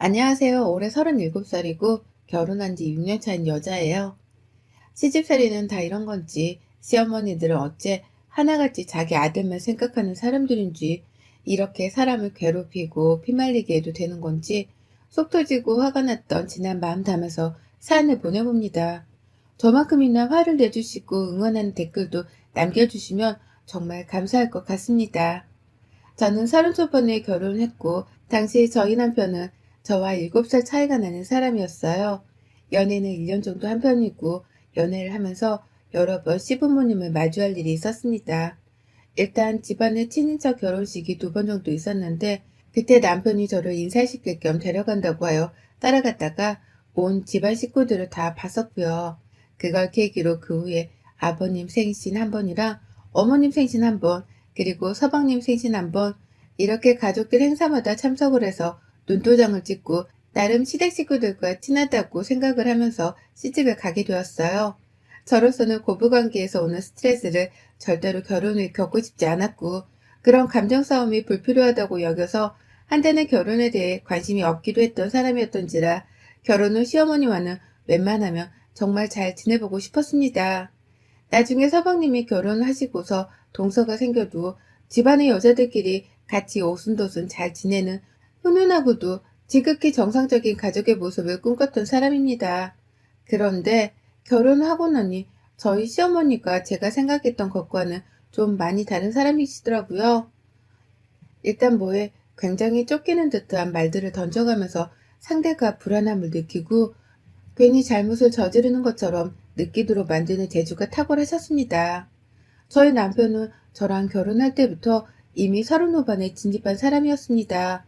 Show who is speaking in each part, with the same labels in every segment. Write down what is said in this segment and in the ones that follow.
Speaker 1: 안녕하세요. 올해 37살이고 결혼한 지 6년 차인 여자예요. 시집살이는 다 이런 건지 시어머니들은 어째 하나같이 자기 아들만 생각하는 사람들인지 이렇게 사람을 괴롭히고 피말리게 해도 되는 건지 속 터지고 화가 났던 지난 마음 담아서 사연을 보내봅니다. 저만큼이나 화를 내주시고 응원하는 댓글도 남겨주시면 정말 감사할 것 같습니다. 저는 30초반에 결혼했고, 당시 저희 남편은 저와 7살 차이가 나는 사람이었어요. 연애는 1년 정도 한 편이고, 연애를 하면서 여러 번 시부모님을 마주할 일이 있었습니다. 일단 집안의 친인척 결혼식이 2번 정도 있었는데, 그때 남편이 저를 인사시킬 겸 데려간다고 하여 따라갔다가 온 집안 식구들을 다 봤었고요. 그걸 계기로 그 후에 아버님 생신 한 번이랑 어머님 생신 한 번, 그리고 서방님 생신 한 번, 이렇게 가족들 행사마다 참석을 해서 눈도장을 찍고 나름 시댁 식구들과 친하다고 생각을 하면서 시집을 가게 되었어요. 저로서는 고부관계에서 오는 스트레스를 절대로 결혼을 겪고 싶지 않았고, 그런 감정 싸움이 불필요하다고 여겨서 한때는 결혼에 대해 관심이 없기도 했던 사람이었던지라 결혼 후 시어머니와는 웬만하면 정말 잘 지내보고 싶었습니다. 나중에 서방님이 결혼하시고서 동서가 생겨도 집안의 여자들끼리 같이 오순도순 잘 지내는 훈훈하고도 지극히 정상적인 가족의 모습을 꿈꿨던 사람입니다. 그런데 결혼하고 나니 저희 시어머니가 제가 생각했던 것과는 좀 많이 다른 사람이시더라고요. 일단 뭐에 굉장히 쫓기는 듯한 말들을 던져가면서 상대가 불안함을 느끼고 괜히 잘못을 저지르는 것처럼 느끼도록 만드는 재주가 탁월하셨습니다. 저희 남편은 저랑 결혼할 때부터 이미 30 후반에 진입한 사람이었습니다.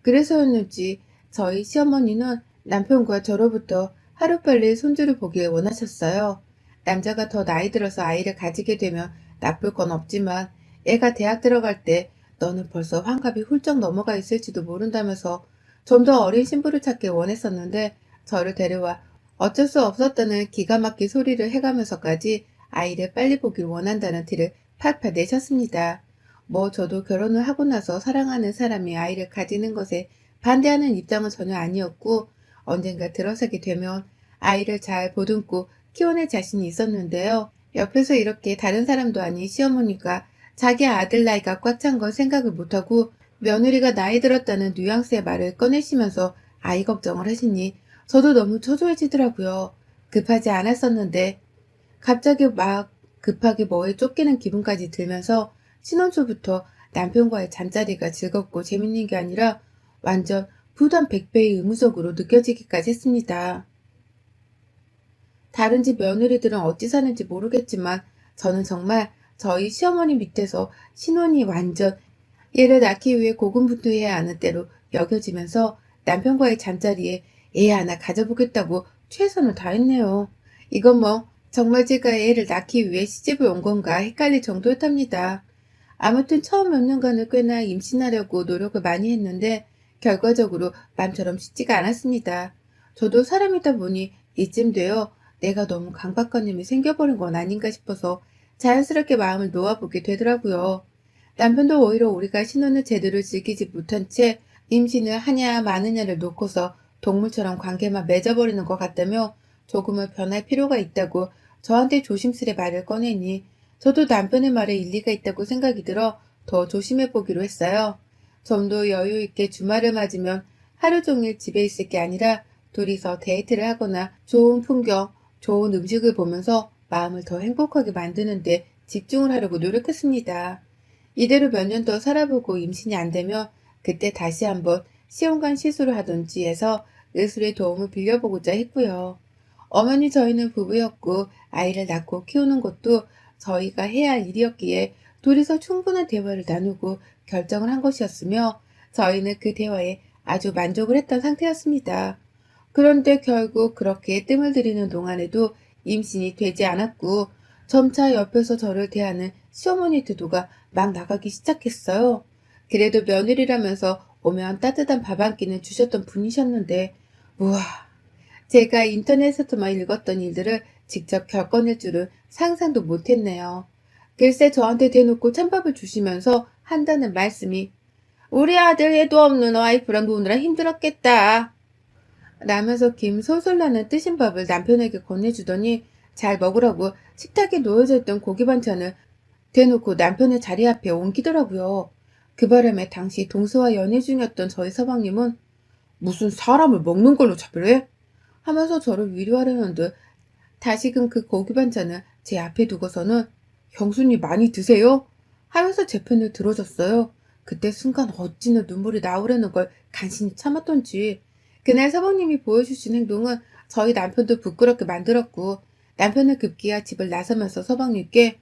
Speaker 1: 그래서였는지 저희 시어머니는 남편과 저로부터 하루빨리 손주를 보길 원하셨어요. 남자가 더 나이 들어서 아이를 가지게 되면 나쁠 건 없지만 애가 대학 들어갈 때 너는 벌써 환갑이 훌쩍 넘어가 있을지도 모른다면서 좀 더 어린 신부를 찾길 원했었는데 저를 데려와 어쩔 수 없었다는 기가 막힌 소리를 해가면서까지 아이를 빨리 보길 원한다는 티를 팍팍 내셨습니다. 뭐 저도 결혼을 하고 나서 사랑하는 사람이 아이를 가지는 것에 반대하는 입장은 전혀 아니었고, 언젠가 들어서게 되면 아이를 잘 보듬고 키워낼 자신이 있었는데요. 옆에서 이렇게 다른 사람도 아닌 시어머니가 자기 아들 나이가 꽉 찬 건 생각을 못하고 며느리가 나이 들었다는 뉘앙스의 말을 꺼내시면서 아이 걱정을 하시니 저도 너무 초조해지더라고요. 급하지 않았었는데 갑자기 막 급하게 뭐에 쫓기는 기분까지 들면서 신혼 초부터 남편과의 잠자리가 즐겁고 재밌는 게 아니라 완전 부담 100배의 의무적으로 느껴지기까지 했습니다. 다른 집 며느리들은 어찌 사는지 모르겠지만 저는 정말 저희 시어머니 밑에서 신혼이 완전 얘를 낳기 위해 고군분투해야 하는 때로 여겨지면서 남편과의 잠자리에 애 하나 가져보겠다고 최선을 다했네요. 이건 뭐 정말 제가 애를 낳기 위해 시집을 온 건가 헷갈릴 정도였답니다. 아무튼 처음 몇 년간을 꽤나 임신하려고 노력을 많이 했는데 결과적으로 마음처럼 쉽지가 않았습니다. 저도 사람이다 보니 이쯤 되어 내가 너무 강박관념이 생겨버린 건 아닌가 싶어서 자연스럽게 마음을 놓아보게 되더라고요. 남편도 오히려 우리가 신혼을 제대로 즐기지 못한 채 임신을 하냐 마느냐를 놓고서 동물처럼 관계만 맺어버리는 것 같다며 조금은 변할 필요가 있다고 저한테 조심스레 말을 꺼내니 저도 남편의 말에 일리가 있다고 생각이 들어 더 조심해 보기로 했어요. 좀 더 여유 있게 주말을 맞으면 하루 종일 집에 있을 게 아니라 둘이서 데이트를 하거나 좋은 풍경, 좋은 음식을 보면서 마음을 더 행복하게 만드는데 집중을 하려고 노력했습니다. 이대로 몇 년 더 살아보고 임신이 안 되면 그때 다시 한번 시험관 시술을 하든지 해서 의술의 도움을 빌려보고자 했고요. 어머니 저희는 부부였고 아이를 낳고 키우는 것도 저희가 해야 할 일이었기에 둘이서 충분한 대화를 나누고 결정을 한 것이었으며 저희는 그 대화에 아주 만족을 했던 상태였습니다. 그런데 결국 그렇게 뜸을 들이는 동안에도 임신이 되지 않았고 점차 옆에서 저를 대하는 시어머니 태도가 막 나가기 시작했어요. 그래도 며느리라면서 오면 따뜻한 밥 한 끼는 주셨던 분이셨는데, 우와, 제가 인터넷에서만 읽었던 일들을 직접 겪어낼 줄은 상상도 못했네요. 글쎄 저한테 대놓고 찬밥을 주시면서 한다는 말씀이 우리 아들 애도 없는 와이프랑 노느라 힘들었겠다. 라면서 김 솔솔 나는 뜨신 밥을 남편에게 건네주더니 잘 먹으라고 식탁에 놓여져 있던 고기 반찬을 대놓고 남편의 자리 앞에 옮기더라고요. 그 바람에 당시 동서와 연애 중이었던 저희 서방님은 무슨 사람을 먹는 걸로 차별해? 하면서 저를 위로하려는 듯 다시금 그 고기 반찬을 제 앞에 두고서는 형수님 많이 드세요? 하면서 제 편을 들어줬어요. 그때 순간 어찌나 눈물이 나오려는 걸 간신히 참았던지 그날 서방님이 보여주신 행동은 저희 남편도 부끄럽게 만들었고 남편은 급기야 집을 나서면서 서방님께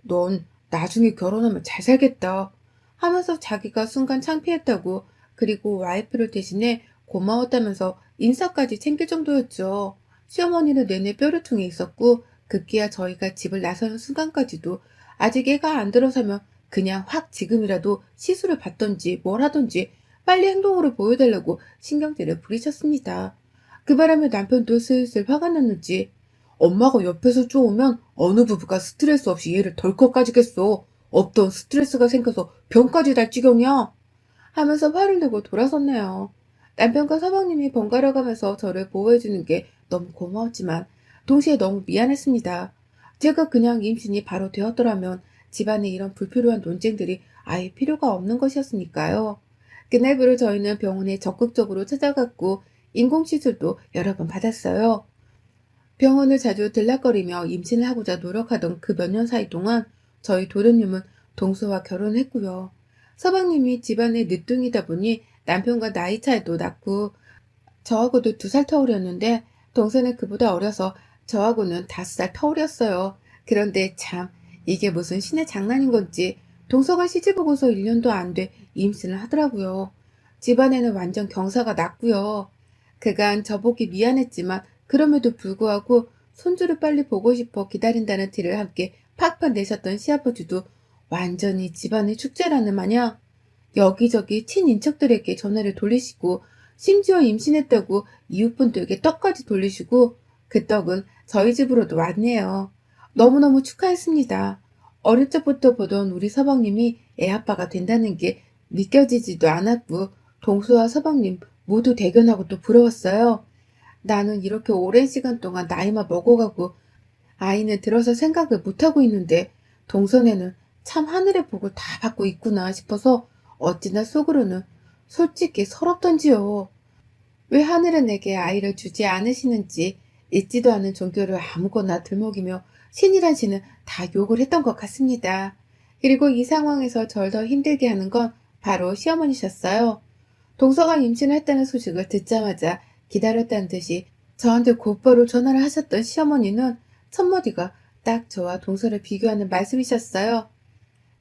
Speaker 1: 넌 나중에 결혼하면 잘 살겠다 하면서 자기가 순간 창피했다고 그리고 와이프를 대신해 고마웠다면서 인사까지 챙길 정도였죠. 시어머니는 내내 뼈류통에 있었고 급기야 저희가 집을 나서는 순간까지도 아직 애가 안 들어서면 그냥 확 지금이라도 시술을 받던지 뭘 하던지 빨리 행동으로 보여달라고 신경질을 부리셨습니다. 그 바람에 남편도 슬슬 화가 났는지 엄마가 옆에서 쪼으면 어느 부부가 스트레스 없이 얘를 덜컥 가지겠어. 없던 스트레스가 생겨서 병까지 날 지경이야. 하면서 화를 내고 돌아섰네요. 남편과 서방님이 번갈아 가면서 저를 보호해주는 게 너무 고마웠지만 동시에 너무 미안했습니다. 제가 그냥 임신이 바로 되었더라면 집안에 이런 불필요한 논쟁들이 아예 필요가 없는 것이었으니까요. 그날부로 저희는 병원에 적극적으로 찾아갔고 인공시술도 여러 번 받았어요. 병원을 자주 들락거리며 임신을 하고자 노력하던 그 몇 년 사이 동안 저희 도련님은 동서와 결혼했고요. 서방님이 집안의 늦둥이다 보니 남편과 나이 차이도 났고 저하고도 2살 터울이었는데 동서는 그보다 어려서 저하고는 5살 터울이었어요. 그런데 참 이게 무슨 신의 장난인 건지 동서가 시집 오고서 1년도 안 돼 임신을 하더라고요. 집안에는 완전 경사가 났고요. 그간 저보기 미안했지만 그럼에도 불구하고 손주를 빨리 보고 싶어 기다린다는 티를 함께 팍팍 내셨던 시아버지도 완전히 집안의 축제라는 마냥 여기저기 친인척들에게 전화를 돌리시고 심지어 임신했다고 이웃분들에게 떡까지 돌리시고 그 떡은 저희 집으로도 왔네요. 너무너무 축하했습니다. 어릴 적부터 보던 우리 서방님이 애아빠가 된다는 게 믿겨지지도 않았고 동수와 서방님 모두 대견하고 또 부러웠어요. 나는 이렇게 오랜 시간 동안 나이만 먹어가고 아이는 들어서 생각을 못하고 있는데 동선에는 참 하늘의 복을 다 받고 있구나 싶어서 어찌나 속으로는 솔직히 서럽던지요. 왜 하늘은 내게 아이를 주지 않으시는지 있지도 않은 종교를 아무거나 들먹이며 신이란 신은 다 욕을 했던 것 같습니다. 그리고 이 상황에서 절 더 힘들게 하는 건 바로 시어머니셨어요. 동서가 임신을 했다는 소식을 듣자마자 기다렸다는 듯이 저한테 곧바로 전화를 하셨던 시어머니는 첫마디가 딱 저와 동서를 비교하는 말씀이셨어요.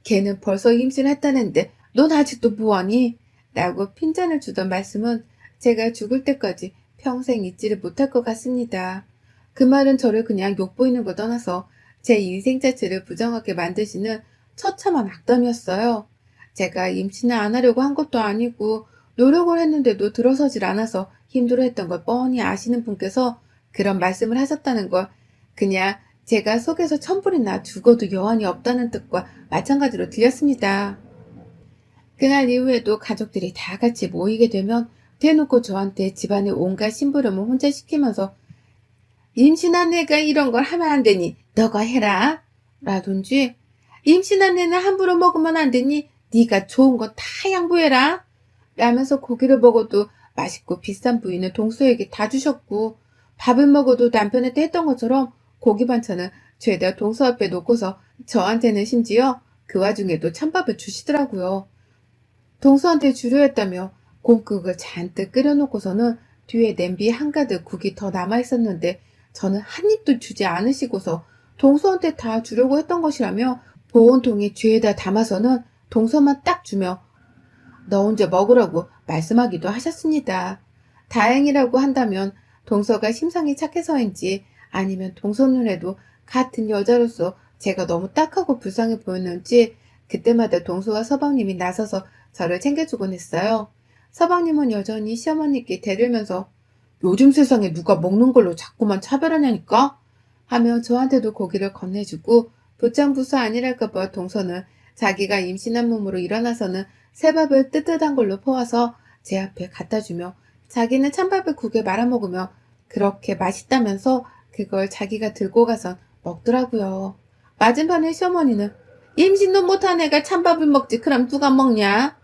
Speaker 1: 걔는 벌써 임신했다는데 넌 아직도 뭐하니? 라고 핀잔을 주던 말씀은 제가 죽을 때까지 평생 잊지를 못할 것 같습니다. 그 말은 저를 그냥 욕보이는 걸 떠나서 제 인생 자체를 부정하게 만드시는 처참한 악담이었어요. 제가 임신을 안 하려고 한 것도 아니고 노력을 했는데도 들어서질 않아서 힘들어했던 걸 뻔히 아시는 분께서 그런 말씀을 하셨다는 걸 그냥 제가 속에서 천불이 나 죽어도 여한이 없다는 뜻과 마찬가지로 들렸습니다. 그날 이후에도 가족들이 다 같이 모이게 되면 대놓고 저한테 집안의 온갖 심부름을 혼자 시키면서 임신한 애가 이런 걸 하면 안 되니 너가 해라 라든지 임신한 애는 함부로 먹으면 안 되니 네가 좋은 거 다 양보해라 라면서 고기를 먹어도 맛있고 비싼 부위는 동서에게 다 주셨고 밥을 먹어도 남편한테 했던 것처럼 고기 반찬은 죄다 동서 앞에 놓고서 저한테는 심지어 그 와중에도 찬밥을 주시더라고요. 동서한테 주려 했다며 곰국을 잔뜩 끓여놓고서는 뒤에 냄비 한가득 국이 더 남아있었는데 저는 한 입도 주지 않으시고서 동서한테 다 주려고 했던 것이라며 보온통에 쥐에다 담아서는 동서만 딱 주며 너 혼자 먹으라고 말씀하기도 하셨습니다. 다행이라고 한다면 동서가 심상이 착해서인지 아니면 동서 눈에도 같은 여자로서 제가 너무 딱하고 불쌍해 보였는지 그때마다 동서와 서방님이 나서서 저를 챙겨주곤 했어요. 서방님은 여전히 시어머니께 대들면서 요즘 세상에 누가 먹는 걸로 자꾸만 차별하냐니까? 하며 저한테도 고기를 건네주고 부창부수 아니랄까봐 동서는 자기가 임신한 몸으로 일어나서는 새밥을 뜨뜻한 걸로 퍼와서 제 앞에 갖다 주며 자기는 찬밥을 국에 말아 먹으며 그렇게 맛있다면서 그걸 자기가 들고 가선 먹더라고요. 맞은편의 시어머니는 임신도 못한 애가 찬밥을 먹지 그럼 누가 먹냐?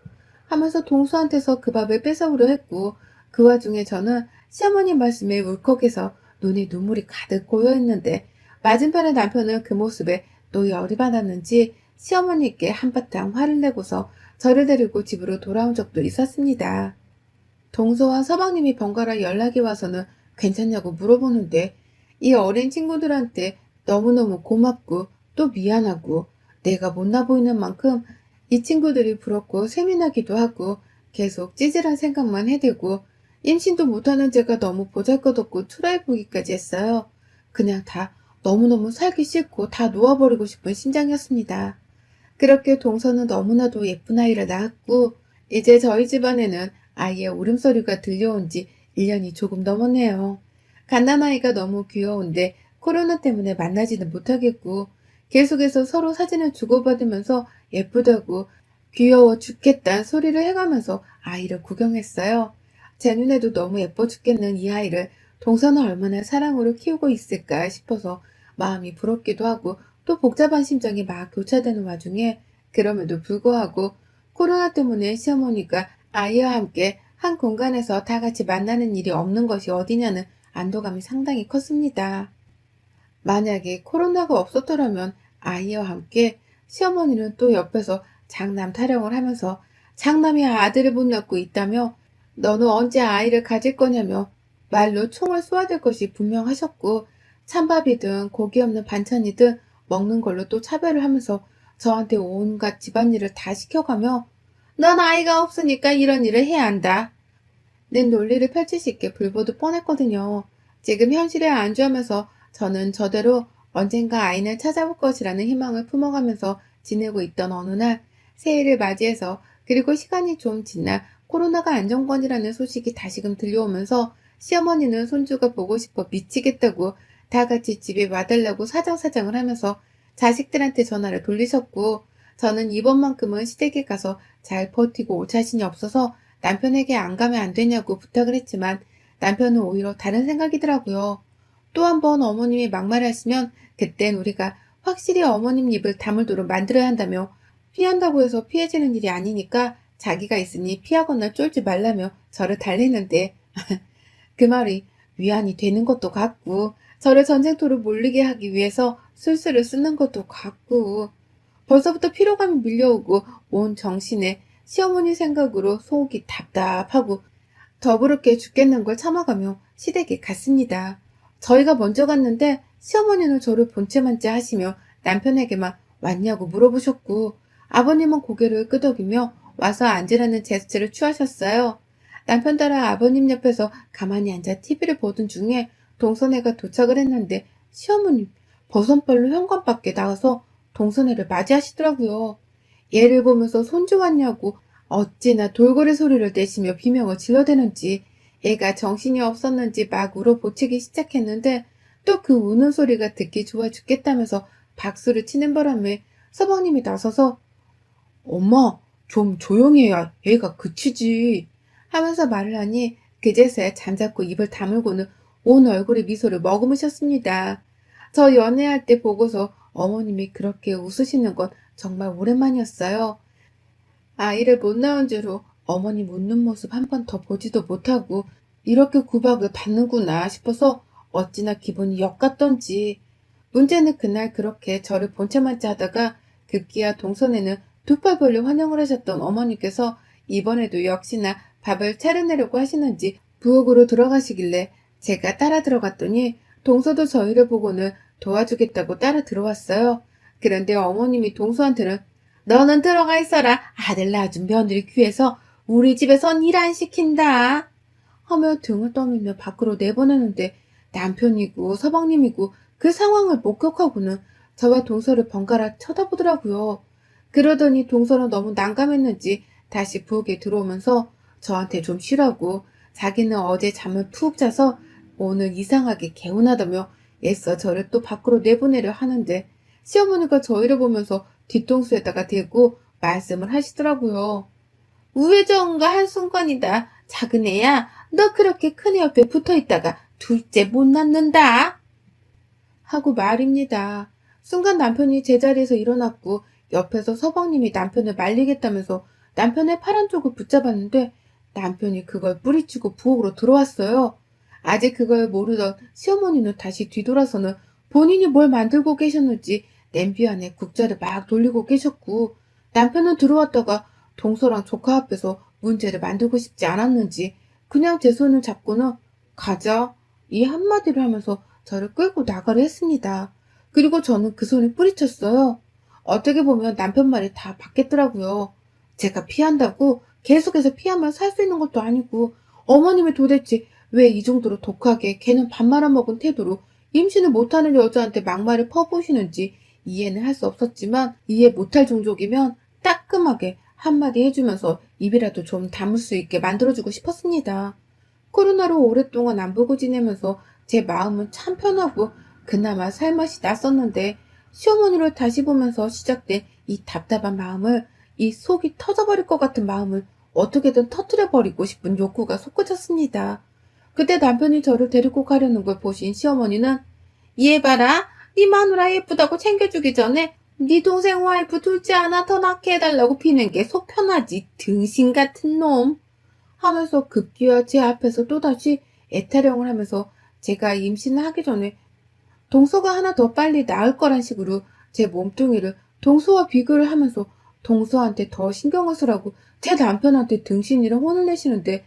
Speaker 1: 하면서 동수한테서 그 밥을 뺏어오려 했고 그 와중에 저는 시어머니 말씀에 울컥해서 눈에 눈물이 가득 고여있는데 맞은편의 남편은 그 모습에 또 열이 받았는지 시어머니께 한바탕 화를 내고서 저를 데리고 집으로 돌아온 적도 있었습니다. 동서와 서방님이 번갈아 연락이 와서는 괜찮냐고 물어보는데 이 어린 친구들한테 너무너무 고맙고 또 미안하고 내가 못나 보이는 만큼 이 친구들이 부럽고 세민하기도 하고 계속 찌질한 생각만 해대고 임신도 못하는 제가 너무 보잘것없고 초라해 보기까지 했어요. 그냥 다 너무너무 살기 싫고 다 놓아버리고 싶은 심정이었습니다. 그렇게 동서는 너무나도 예쁜 아이를 낳았고 이제 저희 집안에는 아이의 울음소리가 들려온 지 1년이 조금 넘었네요. 갓난아이가 너무 귀여운데 코로나 때문에 만나지는 못하겠고 계속해서 서로 사진을 주고받으면서 예쁘다고 귀여워 죽겠다는 소리를 해가면서 아이를 구경했어요. 제 눈에도 너무 예뻐 죽겠는 이 아이를 동서는 얼마나 사랑으로 키우고 있을까 싶어서 마음이 부럽기도 하고 또 복잡한 심정이 막 교차되는 와중에 그럼에도 불구하고 코로나 때문에 시어머니가 아이와 함께 한 공간에서 다 같이 만나는 일이 없는 것이 어디냐는 안도감이 상당히 컸습니다. 만약에 코로나가 없었더라면 아이와 함께 시어머니는 또 옆에서 장남 타령을 하면서 장남이 아들을 못 낳고 있다며 너는 언제 아이를 가질 거냐며 말로 총을 쏘아댈 것이 분명하셨고 찬밥이든 고기 없는 반찬이든 먹는 걸로 또 차별을 하면서 저한테 온갖 집안일을 다 시켜가며 넌 아이가 없으니까 이런 일을 해야 한다. 는 논리를 펼치시기에 불보듯 뻔했거든요. 지금 현실에 안주하면서 저는 저대로 언젠가 아이는 찾아올 것이라는 희망을 품어가면서 지내고 있던 어느 날 새해를 맞이해서 그리고 시간이 좀 지나 코로나가 안정권이라는 소식이 다시금 들려오면서 시어머니는 손주가 보고 싶어 미치겠다고 다 같이 집에 와달라고 사정사정을 하면서 자식들한테 전화를 돌리셨고 저는 이번만큼은 시댁에 가서 잘 버티고 올 자신이 없어서 남편에게 안 가면 안 되냐고 부탁을 했지만 남편은 오히려 다른 생각이더라고요. 또 한 번 어머님이 막말하시면 그땐 우리가 확실히 어머님 입을 다물도록 만들어야 한다며 피한다고 해서 피해지는 일이 아니니까 자기가 있으니 피하거나 쫄지 말라며 저를 달래는데 그 말이 위안이 되는 것도 같고 저를 전쟁터로 몰리게 하기 위해서 술수를 쓰는 것도 같고 벌써부터 피로감이 밀려오고 온 정신에 시어머니 생각으로 속이 답답하고 더부럽게 죽겠는 걸 참아가며 시댁에 갔습니다. 저희가 먼저 갔는데 시어머니는 저를 본체만째 하시며 남편에게만 왔냐고 물어보셨고 아버님은 고개를 끄덕이며 와서 앉으라는 제스처를 취하셨어요. 남편 따라 아버님 옆에서 가만히 앉아 TV를 보던 중에 동선애가 도착을 했는데 시어머님 버선발로 현관 밖에 나가서 동선애를 맞이하시더라고요. 얘를 보면서 손주 왔냐고 어찌나 돌고래 소리를 내시며 비명을 질러대는지 애가 정신이 없었는지 막 울어보치기 시작했는데 또 그 우는 소리가 듣기 좋아 죽겠다면서 박수를 치는 바람에 서방님이 나서서 엄마 좀 조용히 해야 애가 그치지 하면서 말을 하니 그제서야 잠자코 입을 다물고는 온 얼굴에 미소를 머금으셨습니다. 저 연애할 때 보고서 어머님이 그렇게 웃으시는 건 정말 오랜만이었어요. 아이를 못 낳은 죄로 어머님 웃는 모습 한 번 더 보지도 못하고 이렇게 구박을 받는구나 싶어서 어찌나 기분이 역같던지. 문제는 그날 그렇게 저를 본체만째 하다가 급기야 동선에는 두 팔 벌려 환영을 하셨던 어머니께서 이번에도 역시나 밥을 차려내려고 하시는지 부엌으로 들어가시길래 제가 따라 들어갔더니 동서도 저희를 보고는 도와주겠다고 따라 들어왔어요. 그런데 어머님이 동서한테는 너는 들어가 있어라. 아들 낳아준 며느리 귀해서 우리 집에선 일 안 시킨다. 하며 등을 떠밀며 밖으로 내보내는데 남편이고 서방님이고 그 상황을 목격하고는 저와 동서를 번갈아 쳐다보더라고요. 그러더니 동서는 너무 난감했는지 다시 부엌에 들어오면서 저한테 좀 쉬라고 자기는 어제 잠을 푹 자서 오늘 이상하게 개운하다며 애써 저를 또 밖으로 내보내려 하는데 시어머니가 저희를 보면서 뒤통수에다가 대고 말씀을 하시더라고요. 우회전과 한순간이다. 작은 애야, 너 그렇게 큰애 옆에 붙어 있다가 둘째 못 낳는다. 하고 말입니다. 순간 남편이 제자리에서 일어났고 옆에서 서방님이 남편을 말리겠다면서 남편의 파란 쪽을 붙잡았는데 남편이 그걸 뿌리치고 부엌으로 들어왔어요. 아직 그걸 모르던 시어머니는 다시 뒤돌아서는 본인이 뭘 만들고 계셨는지 냄비 안에 국자를 막 돌리고 계셨고 남편은 들어왔다가 동서랑 조카 앞에서 문제를 만들고 싶지 않았는지 그냥 제 손을 잡고는 가자 이 한마디를 하면서 저를 끌고 나가려 했습니다. 그리고 저는 그 손에 뿌리쳤어요. 어떻게 보면 남편 말이 다 받겠더라고요. 제가 피한다고 계속해서 피하면 살 수 있는 것도 아니고 어머님이 도대체 왜 이 정도로 독하게 걔는 밥 말아먹은 태도로 임신을 못하는 여자한테 막말을 퍼부으시는지 이해는 할 수 없었지만 이해 못할 종족이면 따끔하게 한마디 해주면서 입이라도 좀 다물 수 있게 만들어주고 싶었습니다. 코로나로 오랫동안 안 보고 지내면서 제 마음은 참 편하고 그나마 살맛이 났었는데 시어머니를 다시 보면서 시작된 이 답답한 마음을 이 속이 터져버릴 것 같은 마음을 어떻게든 터뜨려버리고 싶은 욕구가 솟구쳤습니다. 그때 남편이 저를 데리고 가려는 걸 보신 시어머니는 얘 봐라 네 마누라 예쁘다고 챙겨주기 전에 네 동생 와이프 둘째 하나 더 낳게 해달라고 비는 게 속 편하지 등신 같은 놈 하면서 급기야 제 앞에서 또다시 애타령을 하면서 제가 임신을 하기 전에 동서가 하나 더 빨리 나을 거란 식으로 제 몸뚱이를 동서와 비교를 하면서 동서한테 더 신경을 쓰라고 제 남편한테 등신이랑 혼을 내시는데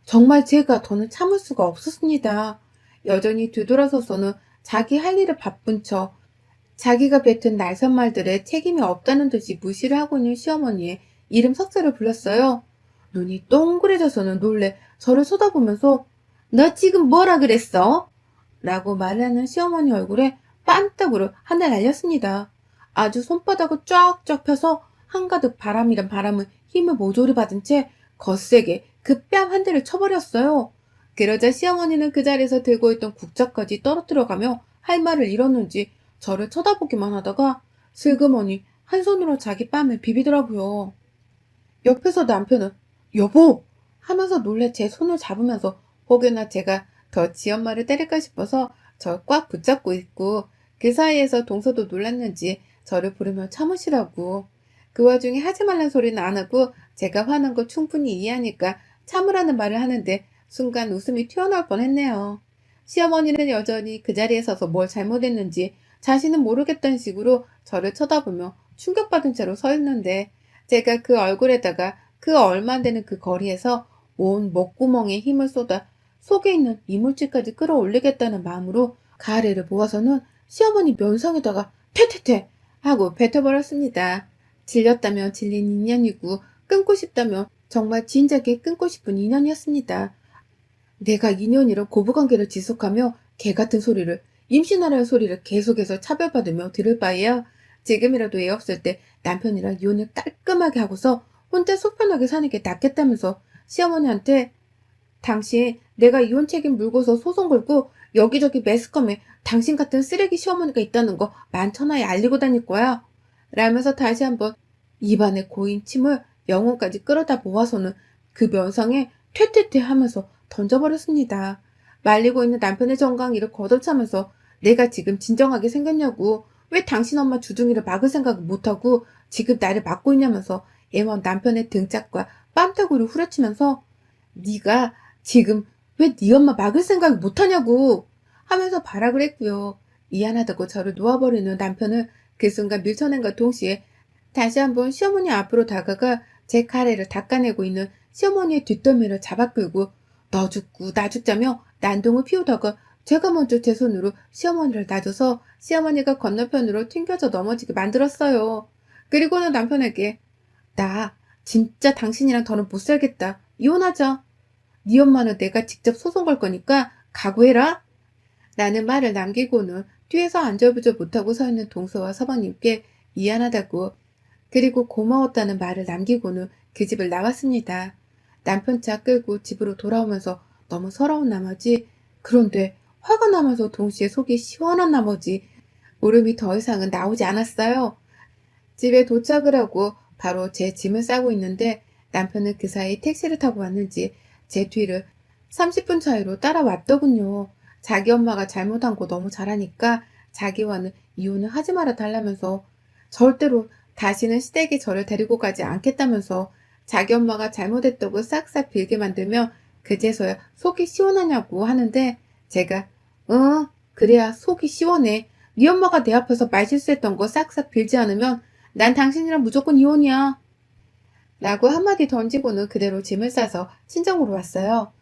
Speaker 1: 정말 제가 더는 참을 수가 없었습니다. 여전히 뒤돌아서서는 자기 할 일에 바쁜 척 자기가 뱉은 날선 말들에 책임이 없다는 듯이 무시를 하고 있는 시어머니의 이름 석자를 불렀어요. 눈이 동그래져서는 놀래 저를 쳐다보면서 너 지금 뭐라 그랬어? 라고 말하는 시어머니 얼굴에 빤떡으로 한 대 날렸습니다. 아주 손바닥을 쫙쫙 펴서 한가득 바람이란 바람을 힘을 모조리 받은 채 거세게 그 뺨 한 대를 쳐버렸어요. 그러자 시어머니는 그 자리에서 들고 있던 국자까지 떨어뜨려가며 할 말을 잃었는지 저를 쳐다보기만 하다가 슬그머니 한 손으로 자기 뺨을 비비더라고요. 옆에서 남편은 여보! 하면서 놀래 제 손을 잡으면서 혹여나 제가 더 지엄마를 때릴까 싶어서 저 꽉 붙잡고 있고 그 사이에서 동서도 놀랐는지 저를 부르며 참으시라고. 그 와중에 하지 말란 소리는 안 하고 제가 화난 거 충분히 이해하니까 참으라는 말을 하는데 순간 웃음이 튀어나올 뻔했네요. 시어머니는 여전히 그 자리에 서서 뭘 잘못했는지 자신은 모르겠다는 식으로 저를 쳐다보며 충격받은 채로 서 있는데 제가 그 얼굴에다가 그 얼마 안 되는 그 거리에서 온 목구멍에 힘을 쏟아 속에 있는 이물질까지 끌어올리겠다는 마음으로 가래를 모아서는 시어머니 면상에다가 퇴퇴퇴 하고 뱉어버렸습니다. 질렸다면 질린 인연이고 끊고 싶다면 정말 진작에 끊고 싶은 인연이었습니다. 내가 인연이랑 고부관계를 지속하며 개같은 소리를 임신하라는 소리를 계속해서 차별받으며 들을 바에야 지금이라도 애 없을 때 남편이랑 이혼을 깔끔하게 하고서 혼자 속 편하게 사는 게 낫겠다면서 시어머니한테 당신 내가 이혼 책임 물고서 소송 걸고 여기저기 매스컴에 당신 같은 쓰레기 시어머니가 있다는 거 만천하에 알리고 다닐 거야. 라면서 다시 한번 입안에 고인 침을 영혼까지 끌어다 모아서는 그 면상에 퇴퇴퇴 하면서 던져버렸습니다. 말리고 있는 남편의 정강이를 걷어차면서 내가 지금 진정하게 생겼냐고 왜 당신 엄마 주둥이를 막을 생각을 못하고 지금 나를 막고 있냐면서 애원 남편의 등짝과 뺨따구를 후려치면서 네가 지금 왜 네 엄마 막을 생각을 못하냐고 하면서 발악을 했고요. 미안하다고 저를 놓아버리는 남편을 그 순간 밀쳐낸과 동시에 다시 한번 시어머니 앞으로 다가가 제 가래를 닦아내고 있는 시어머니의 뒷덜미를 잡아 끌고 너 죽고 나 죽자며 난동을 피우다가 제가 먼저 제 손으로 시어머니를 놔줘서 시어머니가 건너편으로 튕겨져 넘어지게 만들었어요. 그리고는 남편에게 나 진짜 당신이랑 더는 못 살겠다. 이혼하자. 네 엄마는 내가 직접 소송 걸 거니까 각오해라. 라는 말을 남기고는 뒤에서 안절부절 못하고 서 있는 동서와 서방님께 미안하다고 그리고 고마웠다는 말을 남기고는 그 집을 나왔습니다. 남편 차 끌고 집으로 돌아오면서 너무 서러운 나머지 그런데 화가 나면서 동시에 속이 시원한 나머지 울음이 더 이상은 나오지 않았어요. 집에 도착을 하고 바로 제 짐을 싸고 있는데 남편은 그 사이 택시를 타고 왔는지 제 뒤를 30분 차이로 따라왔더군요. 자기 엄마가 잘못한 거 너무 잘하니까 자기와는 이혼을 하지 말아 달라면서 절대로 다시는 시댁에 저를 데리고 가지 않겠다면서 자기 엄마가 잘못했다고 싹싹 빌게 만들며 그제서야 속이 시원하냐고 하는데 제가 응 그래야 속이 시원해. 네 엄마가 내 앞에서 말실수했던 거 싹싹 빌지 않으면 난 당신이랑 무조건 이혼이야. 라고 한마디 던지고는 그대로 짐을 싸서 친정으로 왔어요.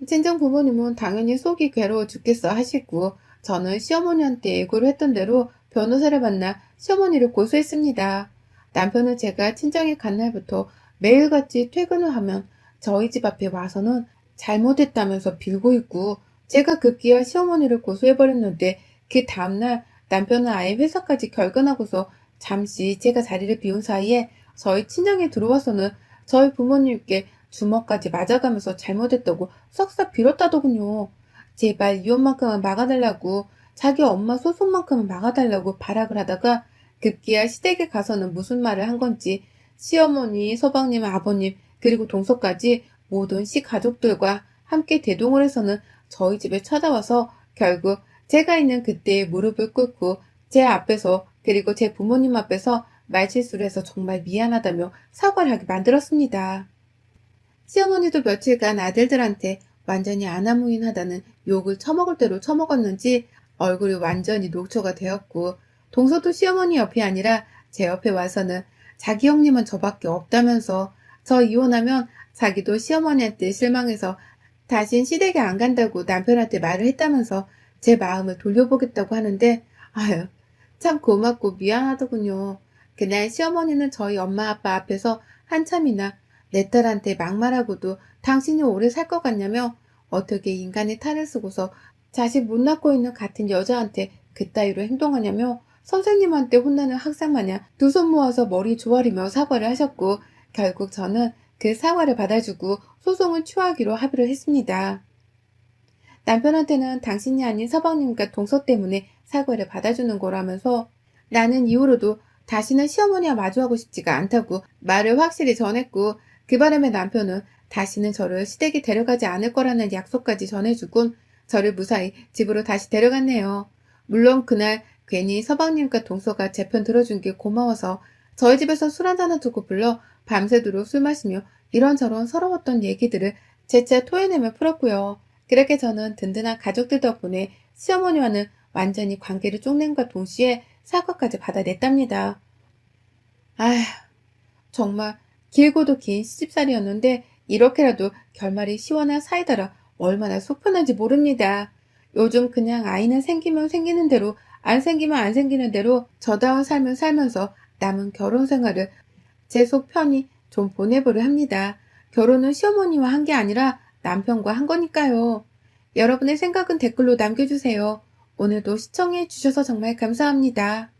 Speaker 1: 친정 부모님은 당연히 속이 괴로워 죽겠어 하시고 저는 시어머니한테 예고를 했던 대로 변호사를 만나 시어머니를 고소했습니다. 남편은 제가 친정에 간 날부터 매일같이 퇴근을 하면 저희 집 앞에 와서는 잘못했다면서 빌고 있고 제가 급기야 시어머니를 고소해버렸는데 그 다음날 남편은 아예 회사까지 결근하고서 잠시 제가 자리를 비운 사이에 저희 친정에 들어와서는 저희 부모님께 주먹까지 맞아가면서 잘못했다고 싹싹 빌었다더군요. 제발 이혼만큼은 막아달라고 자기 엄마 소송만큼은 막아달라고 발악을 하다가 급기야 시댁에 가서는 무슨 말을 한 건지 시어머니, 서방님, 아버님 그리고 동서까지 모든 시가족들과 함께 대동을 해서는 저희 집에 찾아와서 결국 제가 있는 그때에 무릎을 꿇고 제 앞에서 그리고 제 부모님 앞에서 말실수를 해서 정말 미안하다며 사과를 하게 만들었습니다. 시어머니도 며칠간 아들들한테 완전히 아나무인하다는 욕을 처먹을 대로 처먹었는지 얼굴이 완전히 녹초가 되었고 동서도 시어머니 옆이 아니라 제 옆에 와서는 자기 형님은 저밖에 없다면서 저 이혼하면 자기도 시어머니한테 실망해서 다신 시댁에 안 간다고 남편한테 말을 했다면서 제 마음을 돌려보겠다고 하는데 아유 참 고맙고 미안하더군요. 그날 시어머니는 저희 엄마 아빠 앞에서 한참이나 내 딸한테 막말하고도 당신이 오래 살 것 같냐며 어떻게 인간의 탈을 쓰고서 자식 못 낳고 있는 같은 여자한테 그따위로 행동하냐며 선생님한테 혼나는 학생 마냥 두 손 모아서 머리 조아리며 사과를 하셨고 결국 저는 그 사과를 받아주고 소송을 취하기로 합의를 했습니다. 남편한테는 당신이 아닌 서방님과 동서 때문에 사과를 받아주는 거라면서 나는 이후로도 다시는 시어머니와 마주하고 싶지가 않다고 말을 확실히 전했고 그 바람에 남편은 다시는 저를 시댁에 데려가지 않을 거라는 약속까지 전해주곤 저를 무사히 집으로 다시 데려갔네요. 물론 그날 괜히 서방님과 동서가 제 편 들어준 게 고마워서 저희 집에서 술 한잔을 두고 불러 밤새도록 술 마시며 이런저런 서러웠던 얘기들을 재차 토해내며 풀었고요. 그렇게 저는 든든한 가족들 덕분에 시어머니와는 완전히 관계를 쪽낸과 동시에 사과까지 받아냈답니다. 아휴, 정말 길고도 긴 시집살이였는데 이렇게라도 결말이 시원한 사이다라 얼마나 속 편한지 모릅니다. 요즘 그냥 아이는 생기면 생기는 대로 안 생기면 안 생기는 대로 저다운 삶을 살면서 남은 결혼 생활을 제 속 편히 좀 보내보려 합니다. 결혼은 시어머니와 한 게 아니라 남편과 한 거니까요. 여러분의 생각은 댓글로 남겨주세요. 오늘도 시청해 주셔서 정말 감사합니다.